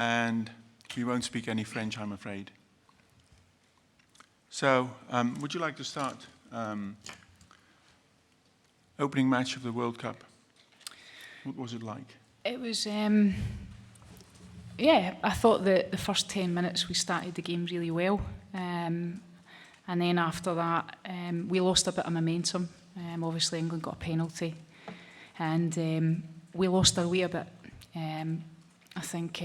and we won't speak any French, I'm afraid. So, would you like to start? Opening match of the World Cup. What was it like? It was, yeah, I thought that the first 10 minutes we started the game really well. And then after that, we lost a bit of momentum. Obviously, England got a penalty. And we lost our way a bit. I think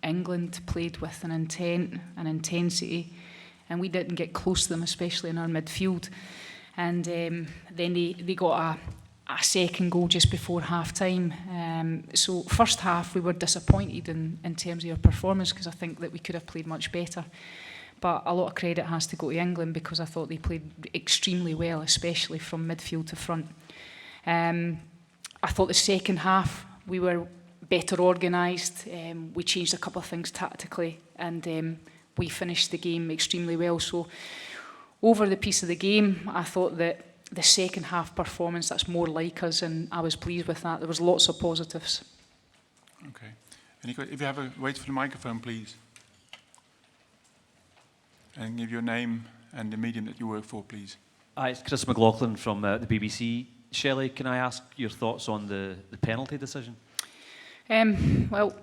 England played with an intent, an intensity, and we didn't get close to them, especially in our midfield. And then they got a second goal just before half-time. So first half, we were disappointed in terms of our performance, because I think that we could have played much better. But a lot of credit has to go to England, because I thought they played extremely well, especially from midfield to front. I thought the second half, we were better organised. We changed a couple of things tactically, and we finished the game extremely well. So over the piece of the game, I thought that the second half performance, that's more like us, and I was pleased with that. There was lots of positives. Okay. If you have wait for the microphone, please. And give your name and the medium that you work for, please. Hi, it's Chris McLaughlin from the BBC. Shelley, can I ask your thoughts on the penalty decision? Well,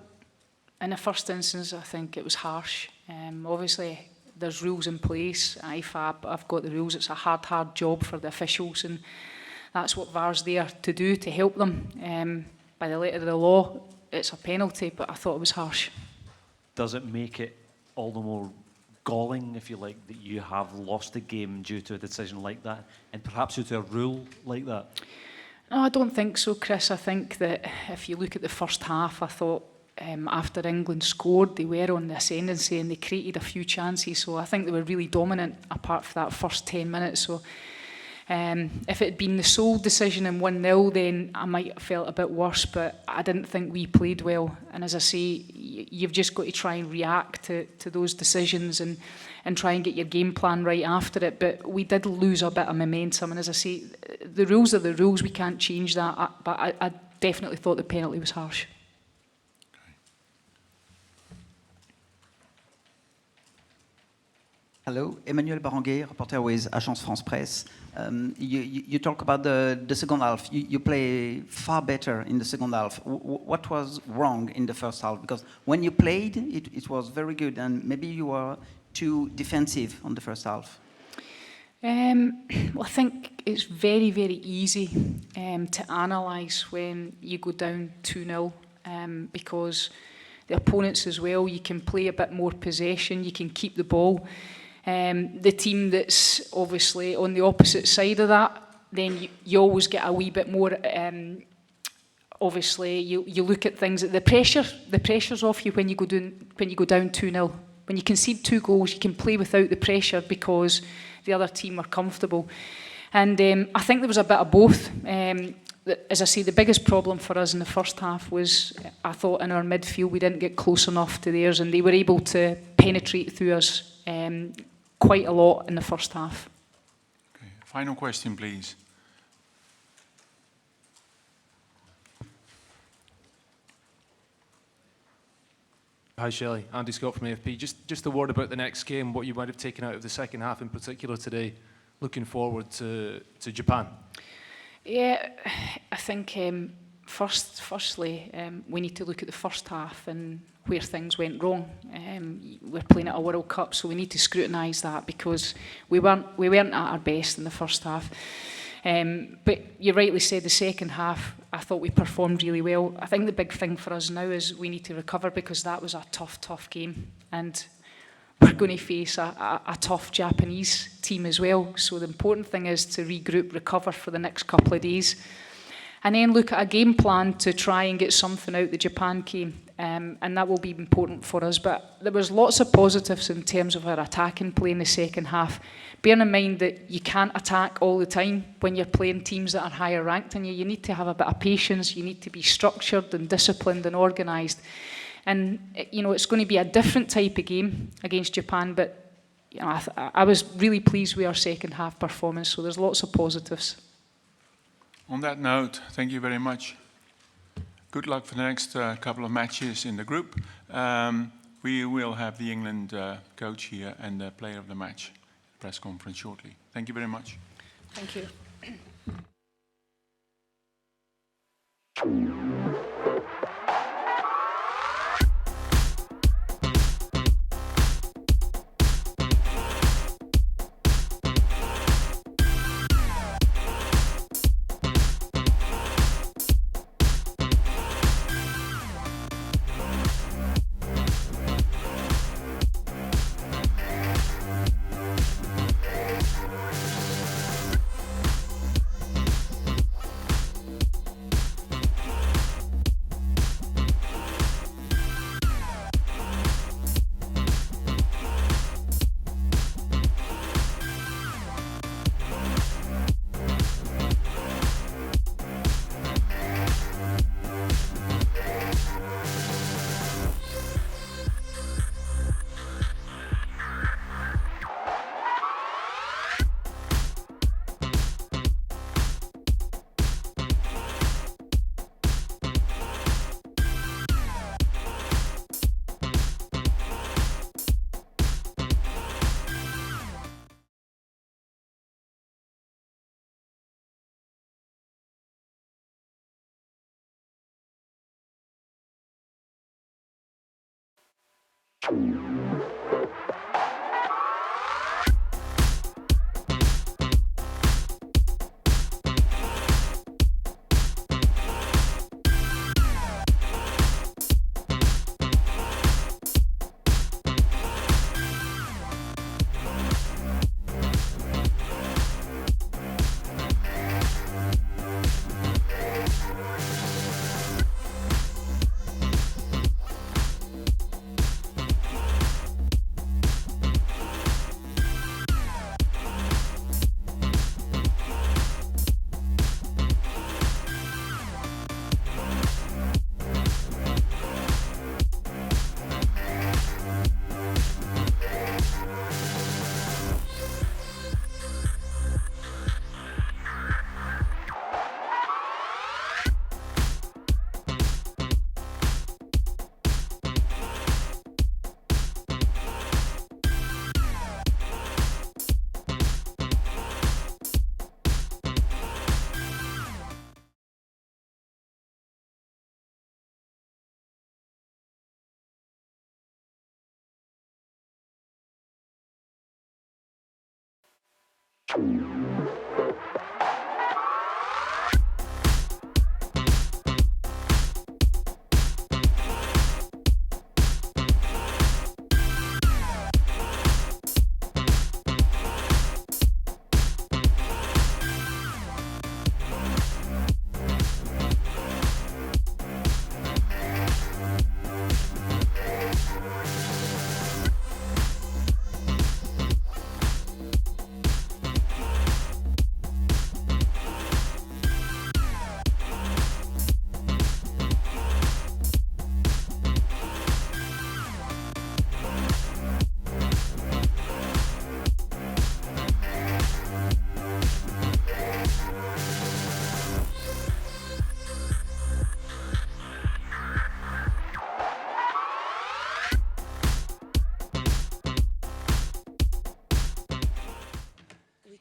in the first instance, I think it was harsh. Obviously, there's rules in place. IFAB, I've got the rules. It's a hard job for the officials, and that's what VAR's there to do, to help them. By the letter of the law, it's a penalty, but I thought it was harsh. Does it make it all the more galling, if you like, that you have lost the game due to a decision like that, and perhaps due to a rule like that? No, I don't think so, Chris. I think that if you look at the first half, I thought after England scored, they were on the ascendancy and they created a few chances. So I think they were really dominant apart from that first 10 minutes. So if it had been the sole decision in 1-0, then I might have felt a bit worse, but I didn't think we played well. And as I say, you've just got to try and react to those decisions and try and get your game plan right after it. But we did lose a bit of momentum. And as I say, the rules are the rules. We can't change that. But I definitely thought the penalty was harsh. Hello, Emmanuel Baranguet, reporter with Agence France Presse. You talk about the second half. You play far better in the second half. What was wrong in the first half? Because when you played, it was very good, and maybe you were too defensive on the first half. Well, I think it's very, very easy to analyse when you go down 2-0 because the opponents as well, you can play a bit more possession, you can keep the ball. The team that's obviously on the opposite side of that, then you always get a wee bit more, obviously you look at things, the pressure's off you when you go down 2-0. When you concede 2 goals, you can play without the pressure because the other team are comfortable. And I think there was a bit of both. As I say, the biggest problem for us in the first half was, I thought in our midfield we didn't get close enough to theirs, and they were able to penetrate through us quite a lot in the first half. Okay. Final question, please. Hi Shelley, Andy Scott from AFP. Just a word about the next game, what you might have taken out of the second half in particular today, looking forward to Japan. Yeah, I think firstly, we need to look at the first half and where things went wrong. We're playing at a World Cup, so we need to scrutinise that because we weren't at our best in the first half. But you rightly said the second half, I thought we performed really well. I think the big thing for us now is we need to recover because that was a tough game. And we're going to face a tough Japanese team as well. So the important thing is to regroup, recover for the next couple of days. And then look at a game plan to try and get something out the Japan game. And that will be important for us. But there was lots of positives in terms of our attacking play in the second half. Bearing in mind that you can't attack all the time when you're playing teams that are higher ranked than you. You need to have a bit of patience. You need to be structured and disciplined and organised. And, you know, it's going to be a different type of game against Japan. But, you know, I was really pleased with our second half performance. So there's lots of positives. On that note, thank you very much. Good luck for the next couple of matches in the group. We will have the England coach here and the player of the match press conference shortly. Thank you very much. Thank you.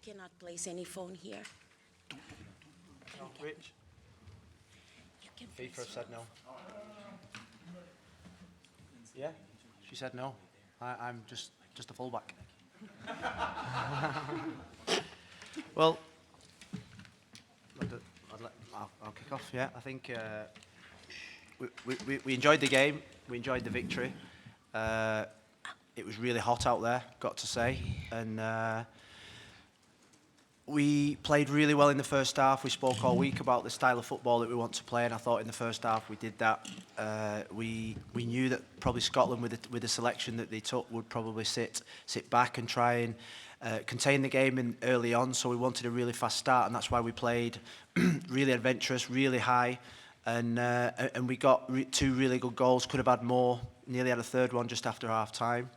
Cannot place any phone here. Rich, You can FIFA place said no. Yeah, she said no. I'm just a fullback. Well, I'll kick off. Yeah, I think we enjoyed the game. We enjoyed the victory. It was really hot out there, got to say, and we played really well in the first half. We spoke all week about the style of football that we want to play, and I thought in the first half we did that. We knew that probably Scotland, with the selection that they took, would probably sit back and try and contain the game early on. So we wanted a really fast start, and that's why we played really adventurous, really high, and we got two really good goals. Could have had more. Nearly had a third one just after half time.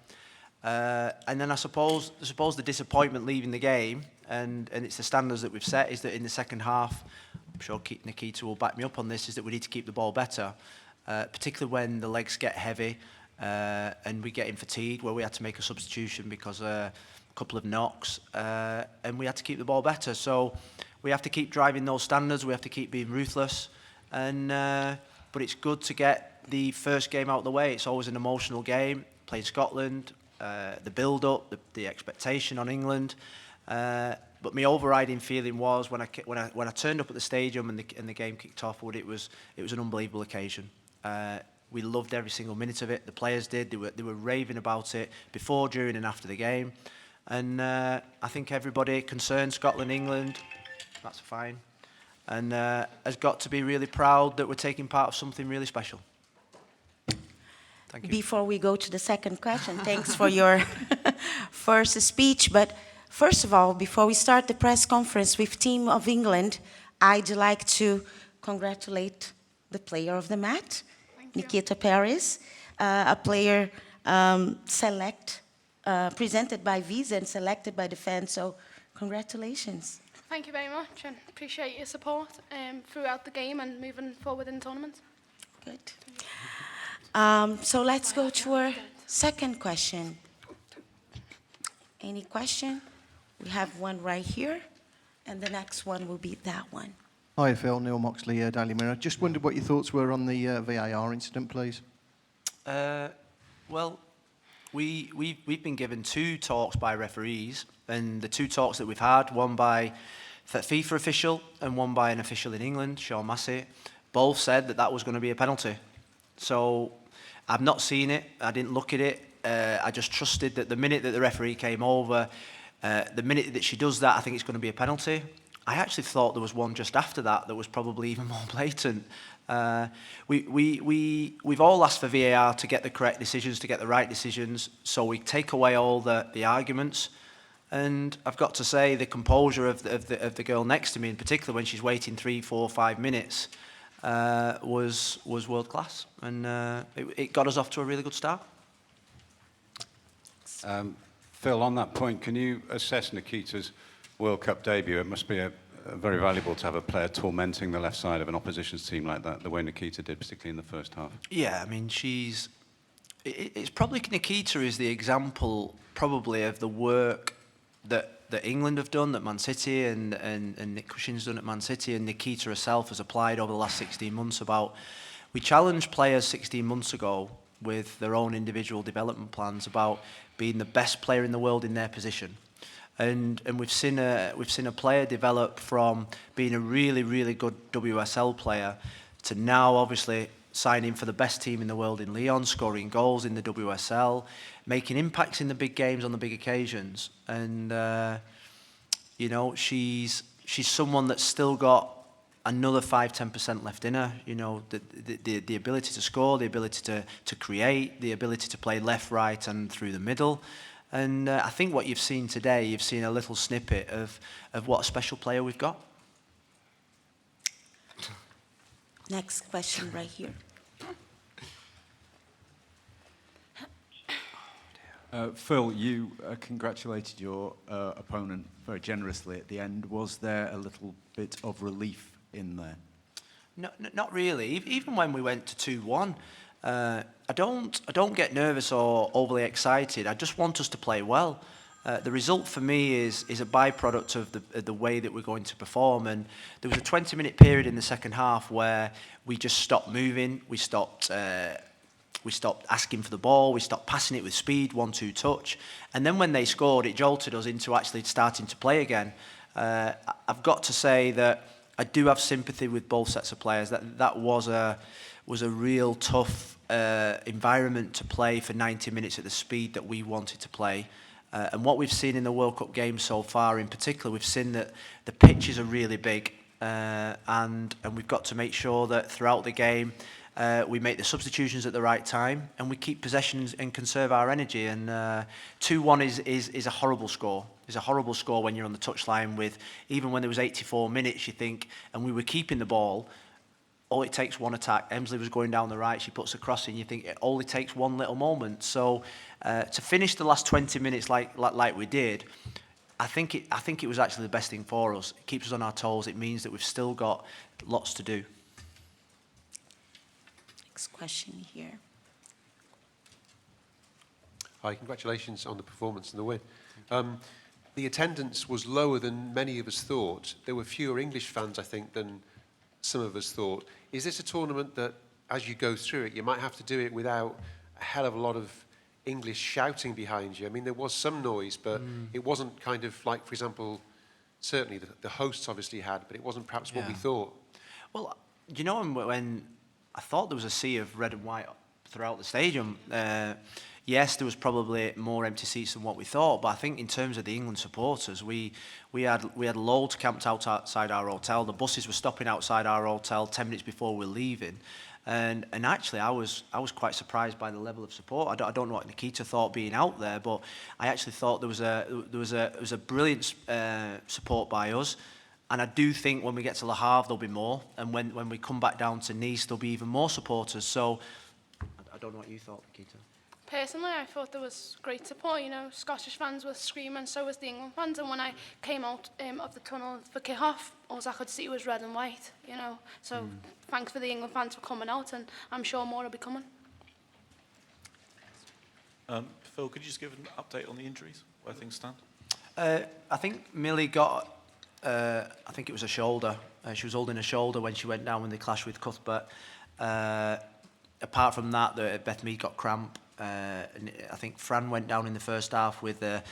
And then I suppose the disappointment leaving the game, and it's the standards that we've set, is that in the second half I'm sure Nikita will back me up on this, is that we need to keep the ball better, particularly when the legs get heavy and we get in fatigue, where we had to make a substitution because a couple of knocks, and we had to keep the ball better. So we have to keep driving those standards. We have to keep being ruthless, and but it's good to get the first game out of the way. It's always an emotional game, playing Scotland, the build-up, the expectation on England. But my overriding feeling was when I turned up at the stadium and the game kicked off, it was an unbelievable occasion. We loved every single minute of it. The players did. They were raving about it before, during, and after the game. And I think everybody concerned, Scotland, England, that's fine, and has got to be really proud that we're taking part of something really special. Thank you. Before we go to the second question, thanks for your first speech. But first of all, before we start the press conference with Team of England, I'd like to congratulate the player of the match, Nikita Paris, a player presented by Visa and selected by the fans. So congratulations. Thank you very much, and appreciate your support throughout the game and moving forward in the tournament. Good. So let's go to our second question. Any question? We have one right here, and the next one will be that one. Hi, Phil. Neil Moxley, Daily Mirror. Just wondered what your thoughts were on the VAR incident, please. Well, we've been given 2 talks by referees, and the 2 talks that we've had, one by a FIFA official and one by an official in England, Sean Massey, both said that was going to be a penalty. So I've not seen it. I didn't look at it. I just trusted that the minute that the referee came over, the minute that she does that, I think it's going to be a penalty. I actually thought there was one just after that was probably even more blatant. We've all asked for VAR to get the correct decisions, to get the right decisions, so we take away all the arguments. And I've got to say, the composure of the girl next to me, in particular when she's waiting 3, 4, 5 minutes, was world class, and it got us off to a really good start. Phil, on that point, can you assess Nikita's World Cup debut? It must be very valuable to have a player tormenting the left side of an opposition's team like that, the way Nikita did, particularly in the first half. Yeah, I mean, it's probably, Nikita is the example probably of the work that England have done, that Man City and Nick Cushing's done at Man City, and Nikita herself has applied over the last 16 months. We challenged players 16 months ago with their own individual development plans about being the best player in the world in their position. And we've seen a player develop from being a really, really good WSL player to now obviously signing for the best team in the world in Lyon, scoring goals in the WSL, making impacts in the big games on the big occasions. And you know, she's someone that's still got another 5-10% left in her. You know, the ability to score, the ability to create, the ability to play left, right, and through the middle. And I think what you've seen today, you've seen a little snippet of what a special player we've got. Next question right here. Phil, you congratulated your opponent very generously at the end. Was there a little bit of relief in there? No, not really. Even when we went to 2-1, I don't get nervous or overly excited. I just want us to play well. The result for me is a byproduct of the way that we're going to perform. And there was a 20-minute period in the second half where we just stopped moving. We stopped asking for the ball. We stopped passing it with speed, 1-2 touch. And then when they scored, it jolted us into actually starting to play again. I've got to say that I do have sympathy with both sets of players. That was a real tough environment to play for 90 minutes at the speed that we wanted to play. And what we've seen in the World Cup games so far, in particular, we've seen that the pitches are really big, and we've got to make sure that throughout the game we make the substitutions at the right time and we keep possession and conserve our energy. And 2-1 is a horrible score. It's a horrible score when you're on the touchline with, even when there was 84 minutes, you think, and we were keeping the ball. All it takes one attack. Emsley was going down the right. She puts a cross in. You think it only takes one little moment. So to finish the last 20 minutes like we did, I think it was actually the best thing for us. It keeps us on our toes. It means that we've still got lots to do. Next question here. Hi, congratulations on the performance and the win. The attendance was lower than many of us thought. There were fewer English fans, I think, than some of us thought. Is this a tournament that, as you go through it, you might have to do it without a hell of a lot of English shouting behind you? I mean, there was some noise, but it wasn't kind of like, for example, certainly the hosts obviously had, but it wasn't perhaps what we thought. Well, you know, when I thought there was a sea of red and white throughout the stadium, yes, there was probably more empty seats than what we thought, but I think in terms of the England supporters, we had loads camped outside our hotel. The buses were stopping outside our hotel 10 minutes before we were leaving. And actually, I was quite surprised by the level of support. I don't know what Nikita thought being out there, but I actually thought there was a brilliant support by us. And I do think when we get to Le Havre, there'll be more. And when we come back down to Nice, there'll be even more supporters. So I don't know what you thought, Nikita. Personally, I thought there was great support. You know, Scottish fans were screaming, so was the England fans. And when I came out of the tunnel for kick-off, all I could see was red and white, you know. So thanks for the England fans for coming out, and I'm sure more will be coming. Phil, could you just give an update on the injuries, where things stand? I think Millie got, I think it was a shoulder. She was holding a shoulder when she went down when they clashed with Cuthbert. Apart from that, Beth Mead got cramp. And I think Fran went down in the first half with a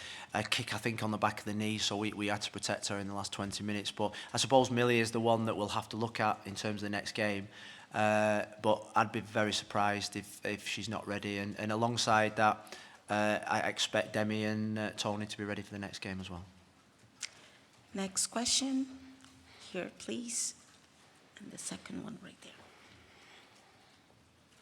kick, I think, on the back of the knee, so we had to protect her in the last 20 minutes. But I suppose Millie is the one that we'll have to look at in terms of the next game. But I'd be very surprised if she's not ready. And alongside that, I expect Demi and Tony to be ready for the next game as well. Next question. Here, please. And the second one right there.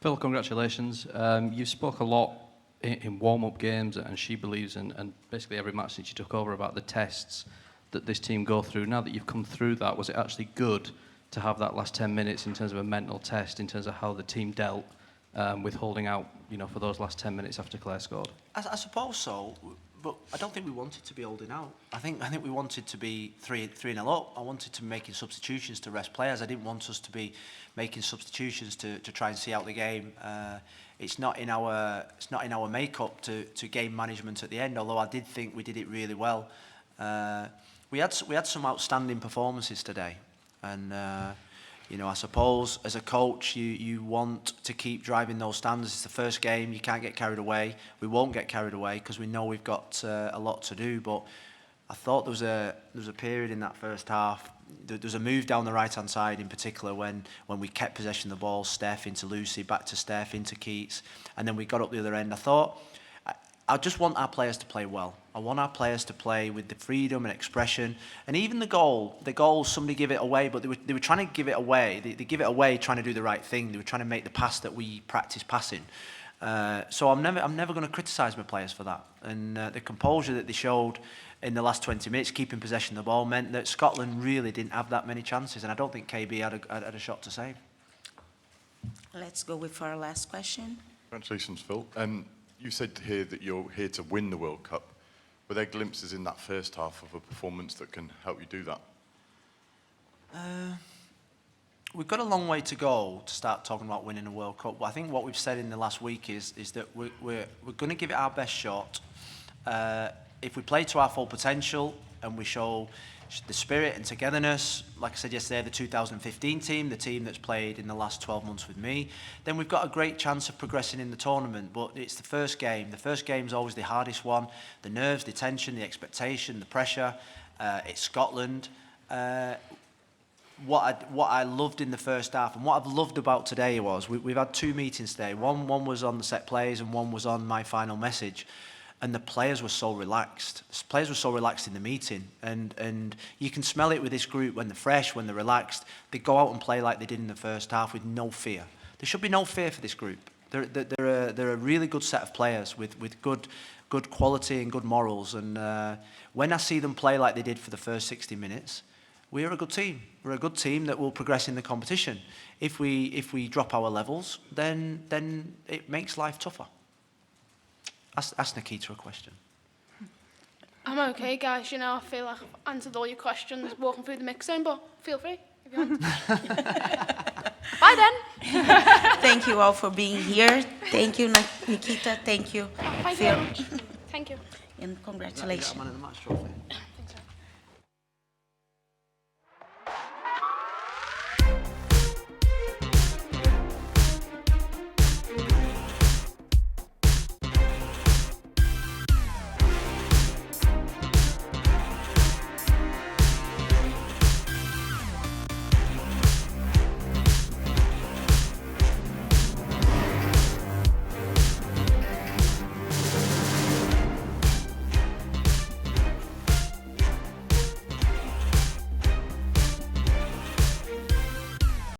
Phil, congratulations. You spoke a lot in warm-up games, and she believes in, and basically every match since you took over, about the tests that this team go through. Now that you've come through that, was it actually good to have that last 10 minutes in terms of a mental test, in terms of how the team dealt with holding out, you know, for those last 10 minutes after Claire scored? I suppose so, but I don't think we wanted to be holding out. I think we wanted to be 3-0 up. I wanted to be making substitutions to rest players. I didn't want us to be making substitutions to try and see out the game. It's not in our makeup to game management at the end. Although I did think we did it really well. We had some outstanding performances today, and you know, I suppose as a coach, you want to keep driving those standards. It's the first game, you can't get carried away. We won't get carried away because we know we've got a lot to do. But I thought there was a period in that first half. There was a move down the right-hand side in particular when we kept possession of the ball, Steph into Lucy, back to Steph, into Keats, and then we got up the other end. I thought, I just want our players to play well. I want our players to play with the freedom and expression. And even the goal, somebody give it away, but they were trying to give it away. They give it away trying to do the right thing. They were trying to make the pass that we practice passing. So I'm never going to criticise my players for that. And the composure that they showed in the last 20 minutes, keeping possession of the ball, meant that Scotland really didn't have that many chances. And I don't think KB had a shot to save. Let's go with our last question. Congratulations, Phil. You said here that you're here to win the World Cup. Were there glimpses in that first half of a performance that can help you do that? We've got a long way to go to start talking about winning a World Cup. But I think what we've said in the last week is that we're going to give it our best shot. If we play to our full potential and we show the spirit and togetherness, like I said yesterday, the 2015 team, the team that's played in the last 12 months with me, then we've got a great chance of progressing in the tournament. But it's the first game. The first game's always the hardest one. The nerves, the tension, the expectation, the pressure. It's Scotland. What I loved in the first half, and what I've loved about today was we've had two meetings today. One was on the set plays and one was on my final message. And the players were so relaxed. Players were so relaxed in the meeting. And you can smell it with this group when they're fresh, when they're relaxed. They go out and play like they did in the first half with no fear. There should be no fear for this group. They're a really good set of players with good quality and good morals. And when I see them play like they did for the first 60 minutes, we're a good team. We're a good team that will progress in the competition. If we drop our levels, then it makes life tougher. Ask Nikita a question. I'm okay, guys. You know, I feel like I've answered all your questions walking through the mix zone, but feel free if you want. Bye then. Thank you all for being here. Thank you, Nikita. Thank you, Thank Phil. you very much. Thank you. And congratulations. Man of the match trophy.